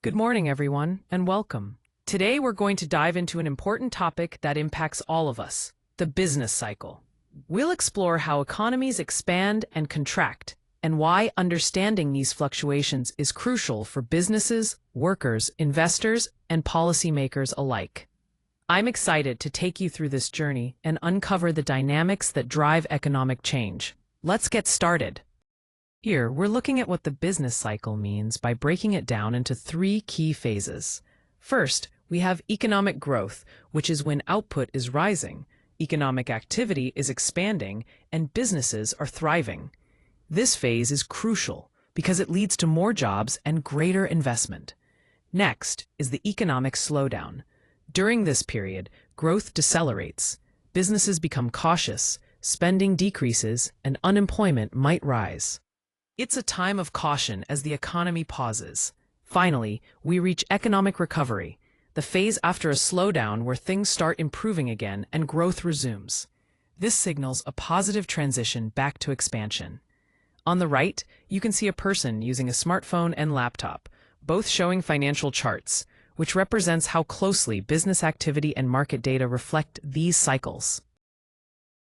Good morning, everyone, and welcome. Today, we're going to dive into an important topic that impacts all of us, the business cycle. We'll explore how economies expand and contract, and why understanding these fluctuations is crucial for businesses, workers, investors, and policymakers alike. I'm excited to take you through this journey and uncover the dynamics that drive economic change. Let's get started. Here, we're looking at what the business cycle means by breaking it down into three key phases. First, we have economic growth, which is when output is rising, economic activity is expanding, and businesses are thriving. This phase is crucial because it leads to more jobs and greater investment. Next is the economic slowdown. During this period, growth decelerates, businesses become cautious, spending decreases, and unemployment might rise. It's a time of caution as the economy pauses. Finally, we reach economic recovery, the phase after a slowdown where things start improving again and growth resumes. This signals a positive transition back to expansion. On the right, you can see a person using a smartphone and laptop, both showing financial charts, which represents how closely business activity and market data reflect these cycles.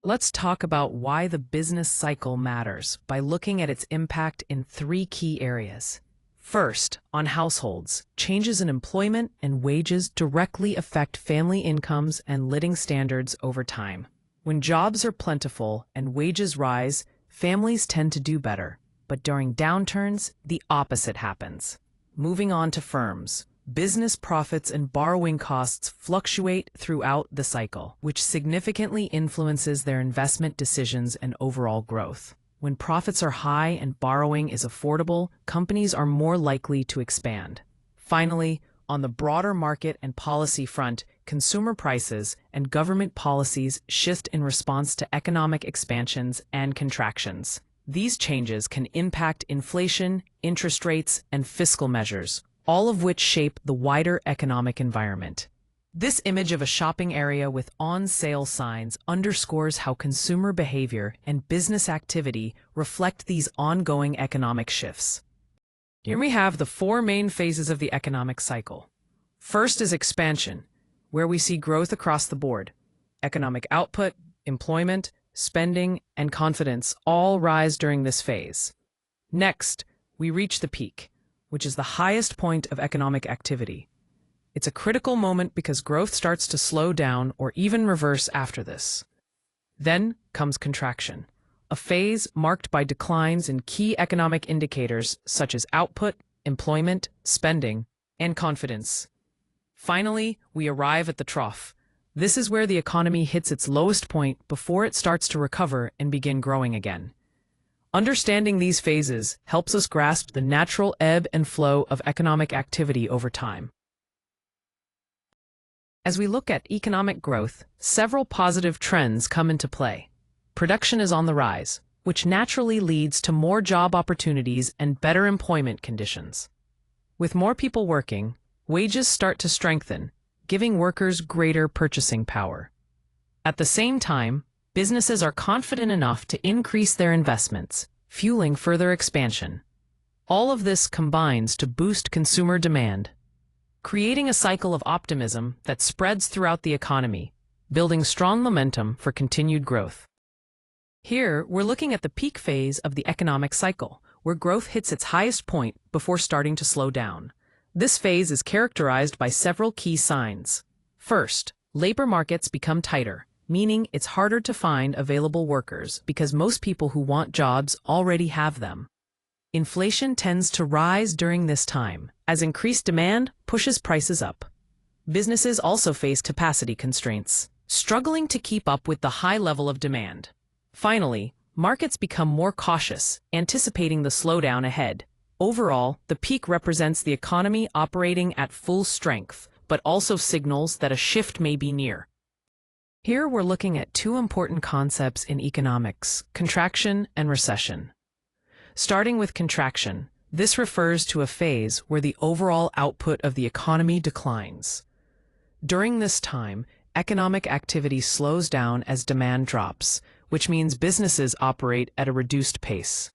Let's talk about why the business cycle matters by looking at its impact in three key areas. First, on households, changes in employment and wages directly affect family incomes and living standards over time. When jobs are plentiful and wages rise, families tend to do better. But during downturns, the opposite happens. Moving on to firms. Business profits and borrowing costs fluctuate throughout the cycle, which significantly influences their investment decisions and overall growth. When profits are high and borrowing is affordable, companies are more likely to expand. Finally, on the broader market and policy front, consumer prices and government policies shift in response to economic expansions and contractions. These changes can impact inflation, interest rates, and fiscal measures, all of which shape the wider economic environment. This image of a shopping area with on-sale signs underscores how consumer behavior and business activity reflect these ongoing economic shifts. Here we have the four main phases of the economic cycle. First is expansion, where we see growth across the board. Economic output, employment, spending, and confidence all rise during this phase. Next, we reach the peak, which is the highest point of economic activity. It's a critical moment because growth starts to slow down or even reverse after this. Then comes contraction, a phase marked by declines in key economic indicators such as output, employment, spending, and confidence. Finally, we arrive at the trough. This is where the economy hits its lowest point before it starts to recover and begin growing again. Understanding these phases helps us grasp the natural ebb and flow of economic activity over time. As we look at economic growth, several positive trends come into play. Production is on the rise, which naturally leads to more job opportunities and better employment conditions. With more people working, wages start to strengthen, giving workers greater purchasing power. At the same time, businesses are confident enough to increase their investments, fueling further expansion. All of this combines to boost consumer demand, creating a cycle of optimism that spreads throughout the economy, building strong momentum for continued growth. Here, we're looking at the peak phase of the economic cycle, where growth hits its highest point before starting to slow down. This phase is characterized by several key signs. First, labor markets become tighter, meaning it's harder to find available workers because most people who want jobs already have them. Inflation tends to rise during this time, as increased demand pushes prices up. Businesses also face capacity constraints, struggling to keep up with the high level of demand. Finally, markets become more cautious, anticipating the slowdown ahead. Overall, the peak represents the economy operating at full strength, but also signals that a shift may be near. Here we're looking at two important concepts in economics, contraction and recession. Starting with contraction, this refers to a phase where the overall output of the economy declines. During this time, economic activity slows down as demand drops, which means businesses operate at a reduced pace.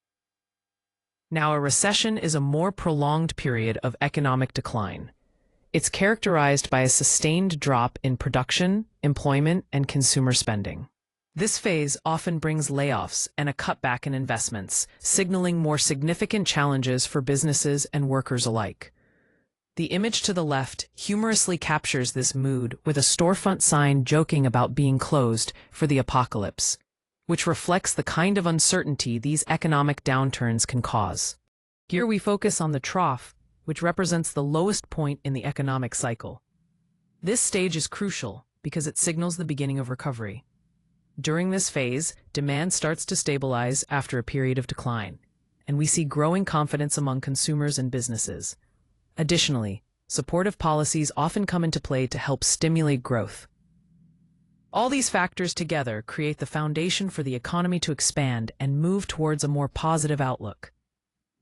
Now, a recession is a more prolonged period of economic decline. It's characterized by a sustained drop in production, employment, and consumer spending. This phase often brings layoffs and a cutback in investments, signaling more significant challenges for businesses and workers alike. The image to the left humorously captures this mood with a storefront sign joking about being closed for the apocalypse, which reflects the kind of uncertainty these economic downturns can cause. Here we focus on the trough, which represents the lowest point in the economic cycle. This stage is crucial because it signals the beginning of recovery. During this phase, demand starts to stabilize after a period of decline, and we see growing confidence among consumers and businesses. Additionally, supportive policies often come into play to help stimulate growth. All these factors together create the foundation for the economy to expand and move towards a more positive outlook.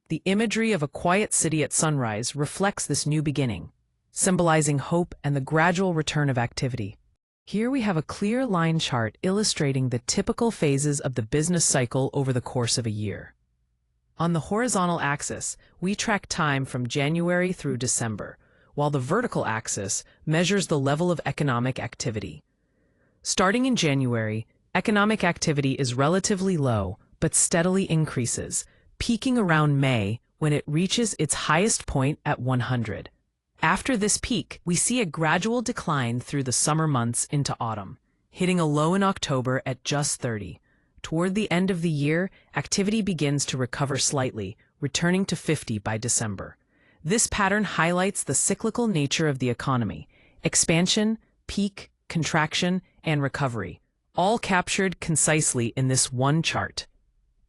The imagery of a quiet city at sunrise reflects this new beginning, symbolizing hope and the gradual return of activity. Here we have a clear line chart illustrating the typical phases of the business cycle over the course of a year. On the horizontal axis, we track time from January through December, while the vertical axis measures the level of economic activity. Starting in January, economic activity is relatively low but steadily increases, peaking around May when it reaches its highest point at 100. After this peak, we see a gradual decline through the summer months into autumn, hitting a low in October at just 30. Toward the end of the year, activity begins to recover slightly, returning to 50 by December. This pattern highlights the cyclical nature of the economy: expansion, peak, contraction, and recovery, all captured concisely in this one chart.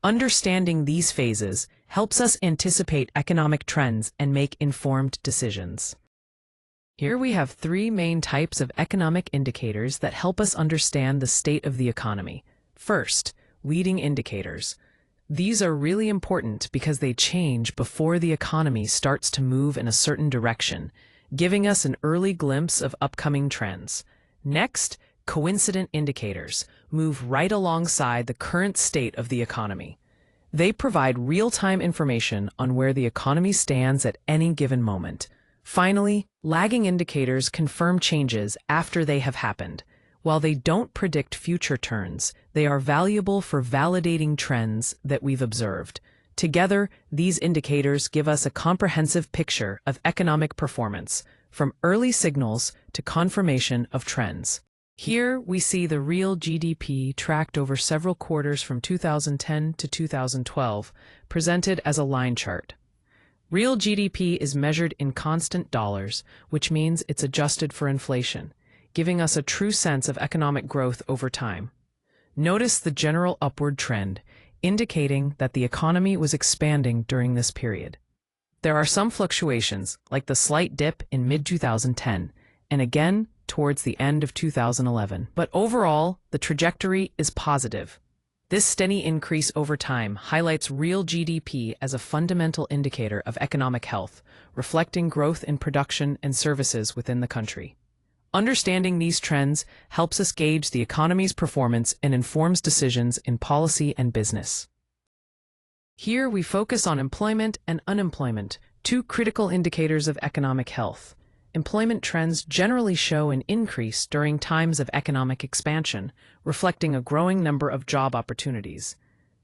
Understanding these phases helps us anticipate economic trends and make informed decisions. Here we have three main types of economic indicators that help us understand the state of the economy. First, leading indicators. These are really important because they change before the economy starts to move in a certain direction, giving us an early glimpse of upcoming trends. Next, coincident indicators move right alongside the current state of the economy. They provide real-time information on where the economy stands at any given moment. Finally, lagging indicators confirm changes after they have happened. While they don't predict future turns, they are valuable for validating trends that we've observed. Together, these indicators give us a comprehensive picture of economic performance, from early signals to confirmation of trends. Here, we see the real GDP tracked over several quarters from 2010 to 2012, presented as a line chart. Real GDP is measured in constant dollars, which means it's adjusted for inflation, giving us a true sense of economic growth over time. Notice the general upward trend, indicating that the economy was expanding during this period. There are some fluctuations, like the slight dip in mid-2010, and again towards the end of 2011. But overall, the trajectory is positive. This steady increase over time highlights real GDP as a fundamental indicator of economic health, reflecting growth in production and services within the country. Understanding these trends helps us gauge the economy's performance and informs decisions in policy and business. Here we focus on employment and unemployment, two critical indicators of economic health. Employment trends generally show an increase during times of economic expansion, reflecting a growing number of job opportunities.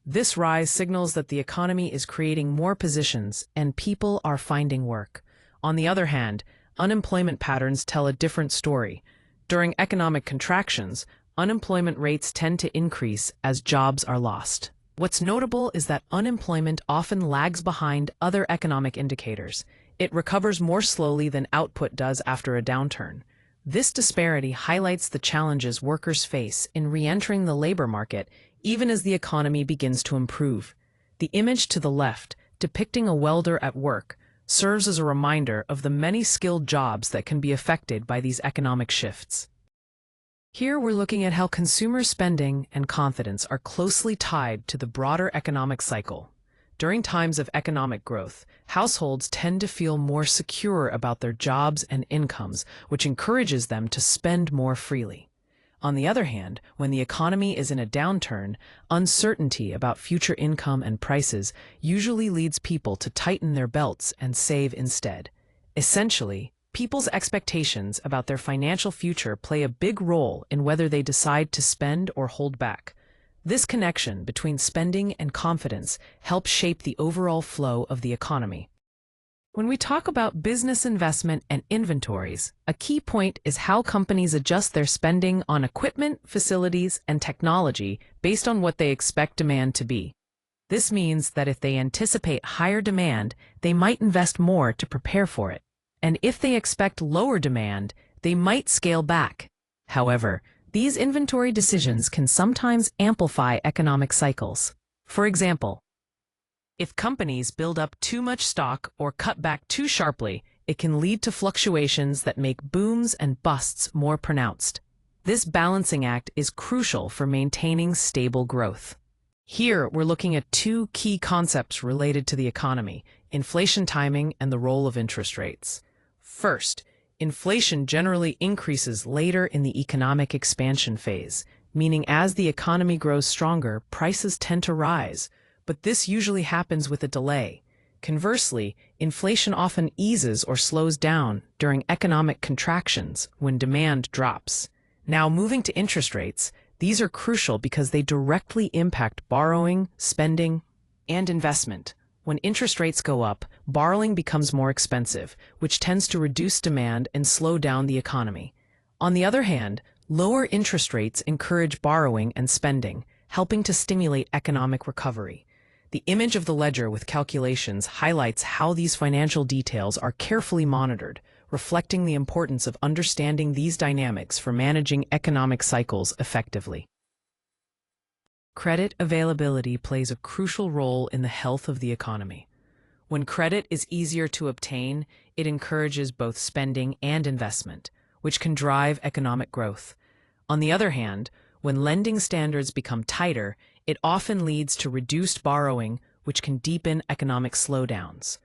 This rise signals that the economy is creating more positions and people are finding work. On the other hand, unemployment patterns tell a different story. During economic contractions, unemployment rates tend to increase as jobs are lost. What's notable is that unemployment often lags behind other economic indicators. It recovers more slowly than output does after a downturn. This disparity highlights the challenges workers face in re-entering the labor market even as the economy begins to improve. The image to the left, depicting a welder at work, serves as a reminder of the many skilled jobs that can be affected by these economic shifts. Here we're looking at how consumer spending and confidence are closely tied to the broader economic cycle. During times of economic growth, households tend to feel more secure about their jobs and incomes, which encourages them to spend more freely. On the other hand, when the economy is in a downturn, uncertainty about future income and prices usually leads people to tighten their belts and save instead. Essentially, people's expectations about their financial future play a big role in whether they decide to spend or hold back. This connection between spending and confidence helps shape the overall flow of the economy. When we talk about business investment and inventories, a key point is how companies adjust their spending on equipment, facilities, and technology based on what they expect demand to be. This means that if they anticipate higher demand, they might invest more to prepare for it. And if they expect lower demand, they might scale back. However, these inventory decisions can sometimes amplify economic cycles. For example, if companies build up too much stock or cut back too sharply, it can lead to fluctuations that make booms and busts more pronounced. This balancing act is crucial for maintaining stable growth. Here, we're looking at two key concepts related to the economy: inflation timing and the role of interest rates. First, inflation generally increases later in the economic expansion phase, meaning as the economy grows stronger, prices tend to rise. But this usually happens with a delay. Conversely, inflation often eases or slows down during economic contractions when demand drops. Now, moving to interest rates, these are crucial because they directly impact borrowing, spending, and investment. When interest rates go up, borrowing becomes more expensive, which tends to reduce demand and slow down the economy. On the other hand, lower interest rates encourage borrowing and spending, helping to stimulate economic recovery. The image of the ledger with calculations highlights how these financial details are carefully monitored, reflecting the importance of understanding these dynamics for managing economic cycles effectively. Credit availability plays a crucial role in the health of the economy. When credit is easier to obtain, it encourages both spending and investment, which can drive economic growth. On the other hand, when lending standards become tighter, it often leads to reduced borrowing, which can deepen economic slowdowns.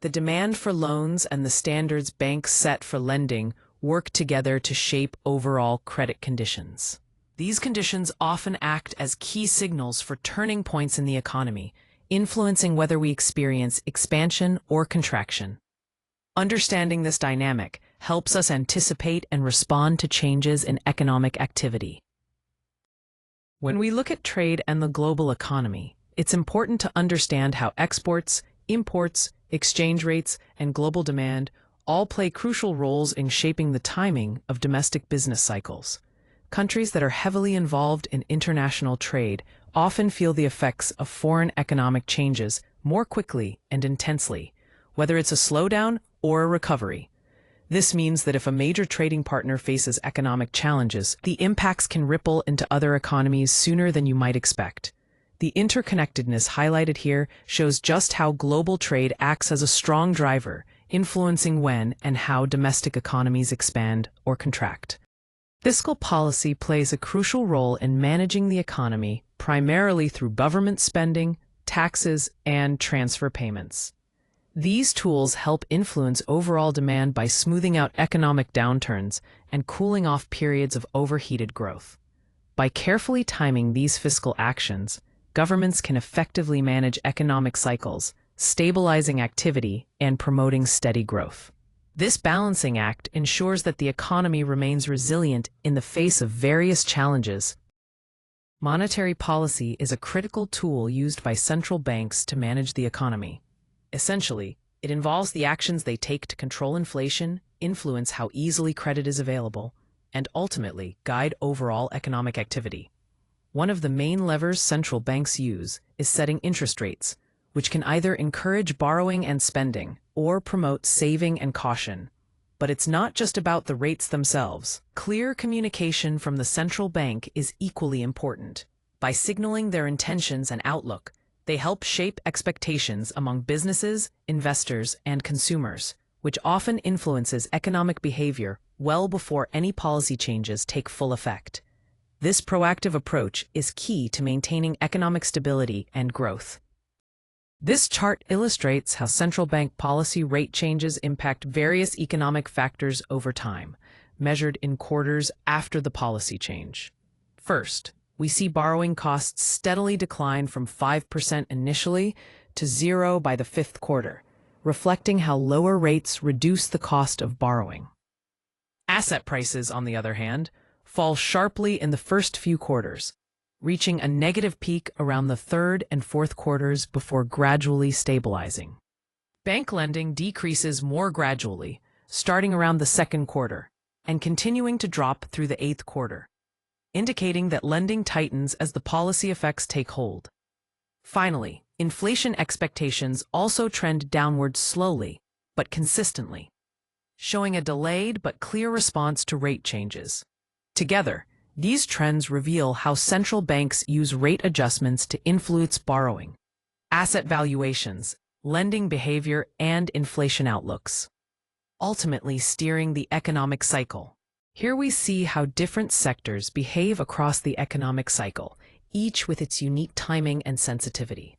The demand for loans and the standards banks set for lending work together to shape overall credit conditions. These conditions often act as key signals for turning points in the economy, influencing whether we experience expansion or contraction. Understanding this dynamic helps us anticipate and respond to changes in economic activity. When we look at trade and the global economy, it's important to understand how exports, imports, exchange rates, and global demand all play crucial roles in shaping the timing of domestic business cycles. Countries that are heavily involved in international trade often feel the effects of foreign economic changes more quickly and intensely, whether it's a slowdown or a recovery. This means that if a major trading partner faces economic challenges, the impacts can ripple into other economies sooner than you might expect. The interconnectedness highlighted here shows just how global trade acts as a strong driver, influencing when and how domestic economies expand or contract. Fiscal policy plays a crucial role in managing the economy, primarily through government spending, taxes, and transfer payments. These tools help influence overall demand by smoothing out economic downturns and cooling off periods of overheated growth. By carefully timing these fiscal actions, governments can effectively manage economic cycles, stabilizing activity and promoting steady growth. This balancing act ensures that the economy remains resilient in the face of various challenges. Monetary policy is a critical tool used by central banks to manage the economy. Essentially, it involves the actions they take to control inflation, influence how easily credit is available, and ultimately guide overall economic activity. One of the main levers central banks use is setting interest rates, which can either encourage borrowing and spending or promote saving and caution. But it's not just about the rates themselves. Clear communication from the central bank is equally important. By signaling their intentions and outlook, they help shape expectations among businesses, investors, and consumers, which often influences economic behavior well before any policy changes take full effect. This proactive approach is key to maintaining economic stability and growth. This chart illustrates how central bank policy rate changes impact various economic factors over time. measured in quarters after the policy change. First, we see borrowing costs steadily decline from 5% initially to 0 by the fifth quarter, reflecting how lower rates reduce the cost of borrowing. Asset prices, on the other hand, fall sharply in the first few quarters, reaching a negative peak around the third and fourth quarters before gradually stabilizing. Bank lending decreases more gradually, starting around the second quarter, and continuing to drop through the eighth quarter, indicating that lending tightens as the policy effects take hold. Finally, inflation expectations also trend downward slowly, but consistently, showing a delayed but clear response to rate changes. Together, these trends reveal how central banks use rate adjustments to influence borrowing, asset valuations, lending behavior, and inflation outlooks, ultimately steering the economic cycle. Here we see how different sectors behave across the economic cycle, each with its unique timing and sensitivity.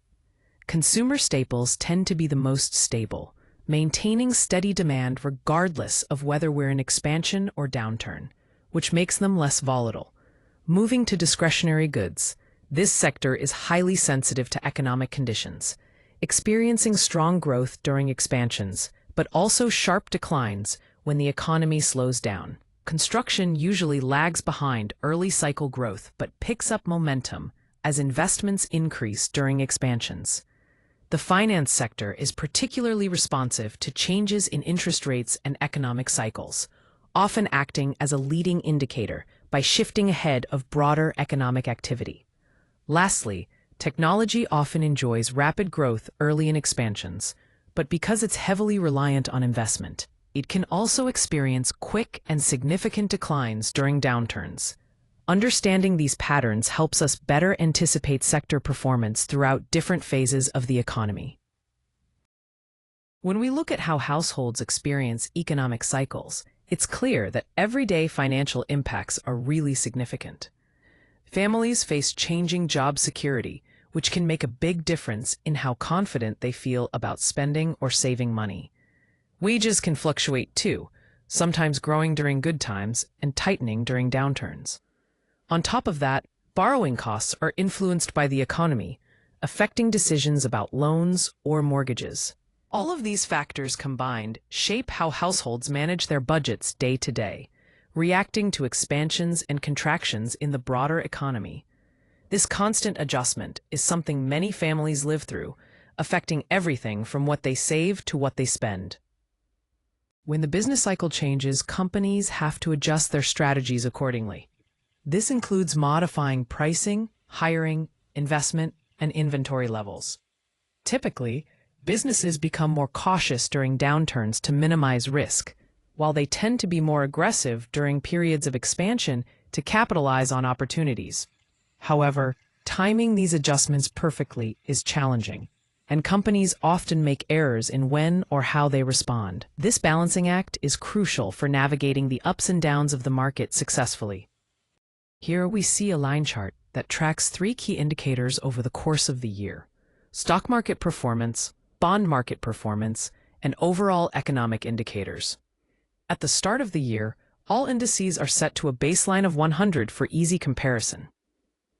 Consumer staples tend to be the most stable, maintaining steady demand regardless of whether we're in expansion or downturn, which makes them less volatile. Moving to discretionary goods, this sector is highly sensitive to economic conditions, experiencing strong growth during expansions, but also sharp declines when the economy slows down. Construction usually lags behind early cycle growth but picks up momentum as investments increase during expansions. The finance sector is particularly responsive to changes in interest rates and economic cycles, often acting as a leading indicator by shifting ahead of broader economic activity. Lastly, technology often enjoys rapid growth early in expansions, but because it's heavily reliant on investment, it can also experience quick and significant declines during downturns. Understanding these patterns helps us better anticipate sector performance throughout different phases of the economy. When we look at how households experience economic cycles, it's clear that everyday financial impacts are really significant. Families face changing job security, which can make a big difference in how confident they feel about spending or saving money. Wages can fluctuate too, sometimes growing during good times and tightening during downturns. On top of that, borrowing costs are influenced by the economy, affecting decisions about loans or mortgages. All of these factors combined shape how households manage their budgets day to day, reacting to expansions and contractions in the broader economy. This constant adjustment is something many families live through, affecting everything from what they save to what they spend. When the business cycle changes, companies have to adjust their strategies accordingly. This includes modifying pricing, hiring, investment, and inventory levels. Typically, businesses become more cautious during downturns to minimize risk, while they tend to be more aggressive during periods of expansion to capitalize on opportunities. However, timing these adjustments perfectly is challenging, and companies often make errors in when or how they respond. This balancing act is crucial for navigating the ups and downs of the market successfully. Here we see a line chart that tracks 3 key indicators over the course of the year: stock market performance, bond market performance, and overall economic indicators. At the start of the year, all indices are set to a baseline of 100 for easy comparison.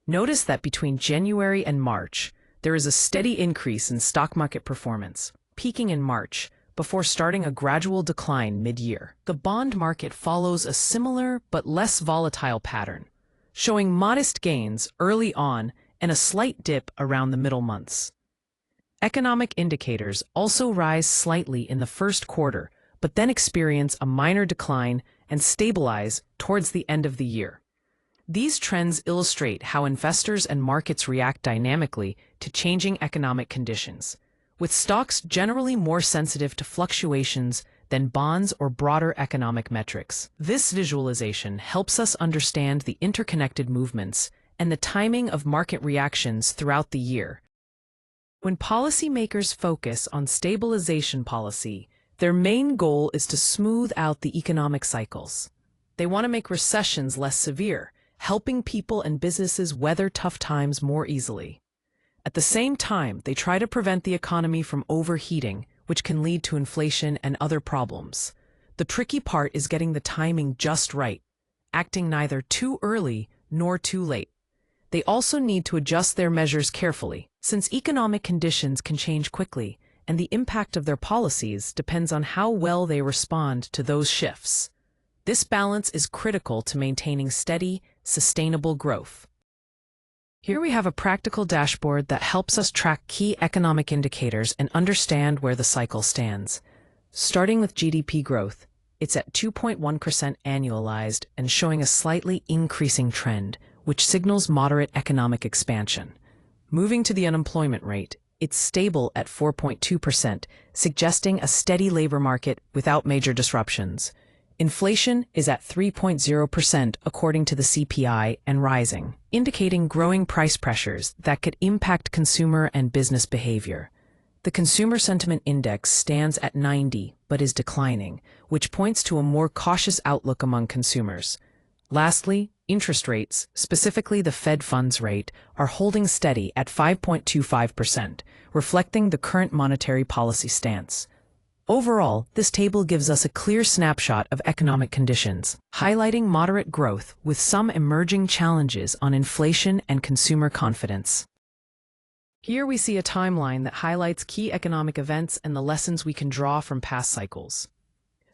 Notice that between January and March, there is a steady increase in stock market performance, peaking in March, before starting a gradual decline mid-year. The bond market follows a similar but less volatile pattern, showing modest gains early on and a slight dip around the middle months. Economic indicators also rise slightly in the first quarter, but then experience a minor decline and stabilize towards the end of the year. These trends illustrate how investors and markets react dynamically to changing economic conditions, with stocks generally more sensitive to fluctuations than bonds or broader economic metrics. This visualization helps us understand the interconnected movements and the timing of market reactions throughout the year. When policymakers focus on stabilization policy, their main goal is to smooth out the economic cycles. They want to make recessions less severe, helping people and businesses weather tough times more easily. At the same time, they try to prevent the economy from overheating, which can lead to inflation and other problems. The tricky part is getting the timing just right, acting neither too early nor too late. They also need to adjust their measures carefully, since economic conditions can change quickly, and the impact of their policies depends on how well they respond to those shifts. This balance is critical to maintaining steady, sustainable growth. Here we have a practical dashboard that helps us track key economic indicators and understand where the cycle stands. Starting with GDP growth, it's at 2.1% annualized and showing a slightly increasing trend, which signals moderate economic expansion. Moving to the unemployment rate, it's stable at 4.2%, suggesting a steady labor market without major disruptions. Inflation is at 3.0% according to the CPI and rising, indicating growing price pressures that could impact consumer and business behavior. The Consumer Sentiment Index stands at 90 but is declining, which points to a more cautious outlook among consumers. Lastly, interest rates, specifically the Fed funds rate, are holding steady at 5.25%, reflecting the current monetary policy stance. Overall, this table gives us a clear snapshot of economic conditions, highlighting moderate growth with some emerging challenges on inflation and consumer confidence. Here we see a timeline that highlights key economic events and the lessons we can draw from past cycles.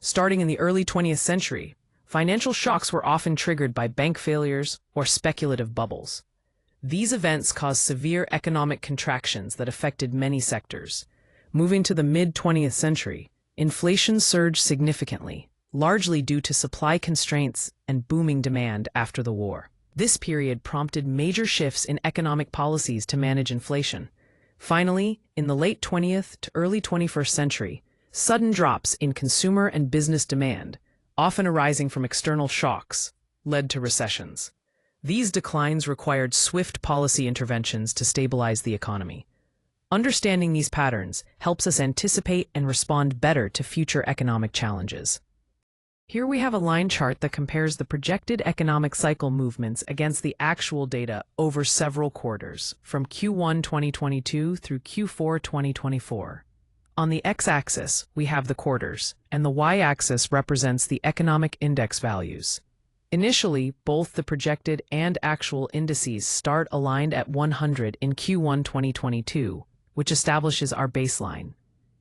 Starting in the early 20th century, financial shocks were often triggered by bank failures or speculative bubbles. These events caused severe economic contractions that affected many sectors. Moving to the mid-20th century, inflation surged significantly, largely due to supply constraints and booming demand after the war. This period prompted major shifts in economic policies to manage inflation. Finally, in the late 20th to early 21st century, sudden drops in consumer and business demand, often arising from external shocks, led to recessions. These declines required swift policy interventions to stabilize the economy. Understanding these patterns helps us anticipate and respond better to future economic challenges. Here we have a line chart that compares the projected economic cycle movements against the actual data over several quarters, from Q1 2022 through Q4 2024. On the x-axis, we have the quarters, and the y-axis represents the economic index values. Initially, both the projected and actual indices start aligned at 100 in Q1 2022, which establishes our baseline.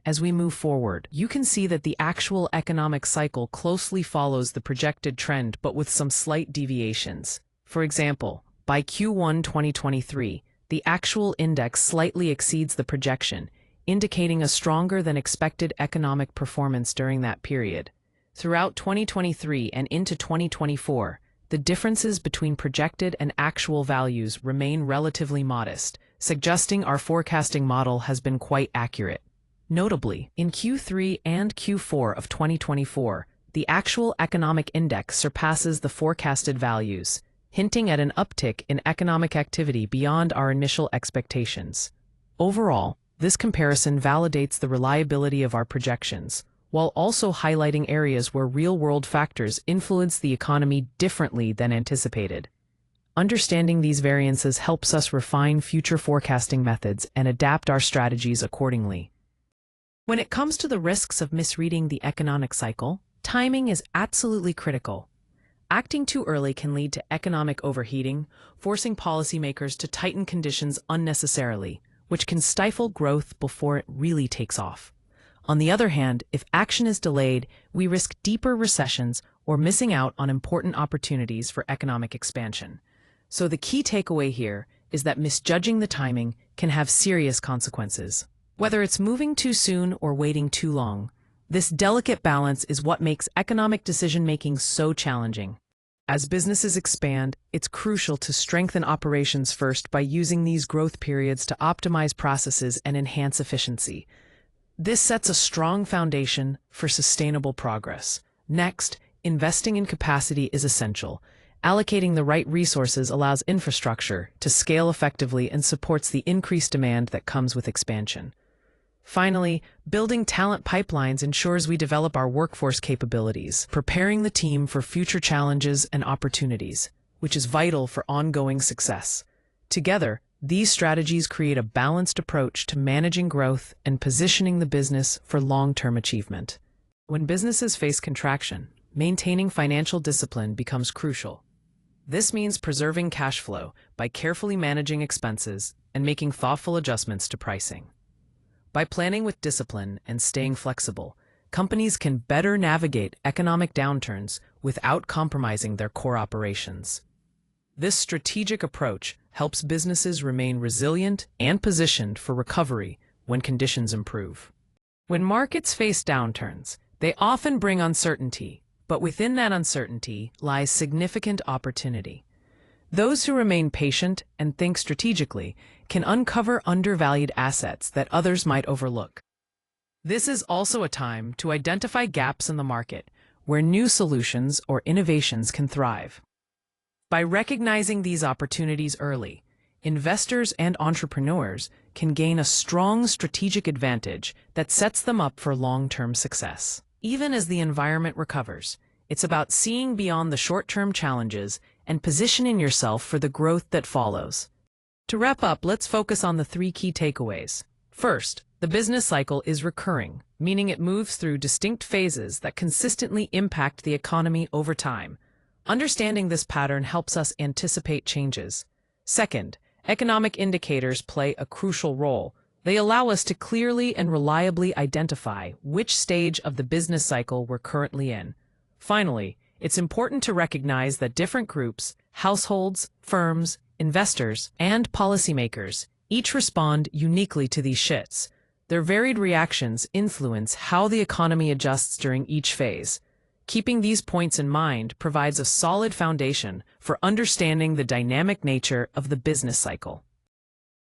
As we move forward, you can see that the actual economic cycle closely follows the projected trend but with some slight deviations. For example, by Q1 2023, the actual index slightly exceeds the projection, indicating a stronger than expected economic performance during that period. Throughout 2023 and into 2024, the differences between projected and actual values remain relatively modest, suggesting our forecasting model has been quite accurate. Notably, in Q3 and Q4 of 2024, the actual economic index surpasses the forecasted values, hinting at an uptick in economic activity beyond our initial expectations. Overall, this comparison validates the reliability of our projections, while also highlighting areas where real-world factors influence the economy differently than anticipated. Understanding these variances helps us refine future forecasting methods and adapt our strategies accordingly. When it comes to the risks of misreading the economic cycle, timing is absolutely critical. Acting too early can lead to economic overheating, forcing policymakers to tighten conditions unnecessarily, which can stifle growth before it really takes off. On the other hand, if action is delayed, we risk deeper recessions or missing out on important opportunities for economic expansion. So the key takeaway here is that misjudging the timing can have serious consequences. Whether it's moving too soon or waiting too long, this delicate balance is what makes economic decision-making so challenging. As businesses expand, it's crucial to strengthen operations first by using these growth periods to optimize processes and enhance efficiency. This sets a strong foundation for sustainable progress. Next, investing in capacity is essential. Allocating the right resources allows infrastructure to scale effectively and supports the increased demand that comes with expansion. Finally, building talent pipelines ensures we develop our workforce capabilities, preparing the team for future challenges and opportunities, which is vital for ongoing success. Together, these strategies create a balanced approach to managing growth and positioning the business for long-term achievement. When businesses face contraction, maintaining financial discipline becomes crucial. This means preserving cash flow by carefully managing expenses and making thoughtful adjustments to pricing. By planning with discipline and staying flexible, companies can better navigate economic downturns without compromising their core operations. This strategic approach helps businesses remain resilient and positioned for recovery when conditions improve. When markets face downturns, they often bring uncertainty, but within that uncertainty lies significant opportunity. Those who remain patient and think strategically can uncover undervalued assets that others might overlook. This is also a time to identify gaps in the market where new solutions or innovations can thrive. By recognizing these opportunities early, investors and entrepreneurs can gain a strong strategic advantage that sets them up for long-term success. Even as the environment recovers, it's about seeing beyond the short-term challenges and positioning yourself for the growth that follows. To wrap up, let's focus on the 3 key takeaways. First, the business cycle is recurring, meaning it moves through distinct phases that consistently impact the economy over time. Understanding this pattern helps us anticipate changes. Second, economic indicators play a crucial role. They allow us to clearly and reliably identify which stage of the business cycle we're currently in. Finally, it's important to recognize that different groups, households, firms, investors, and policymakers each respond uniquely to these shifts. Their varied reactions influence how the economy adjusts during each phase. Keeping these points in mind provides a solid foundation for understanding the dynamic nature of the business cycle.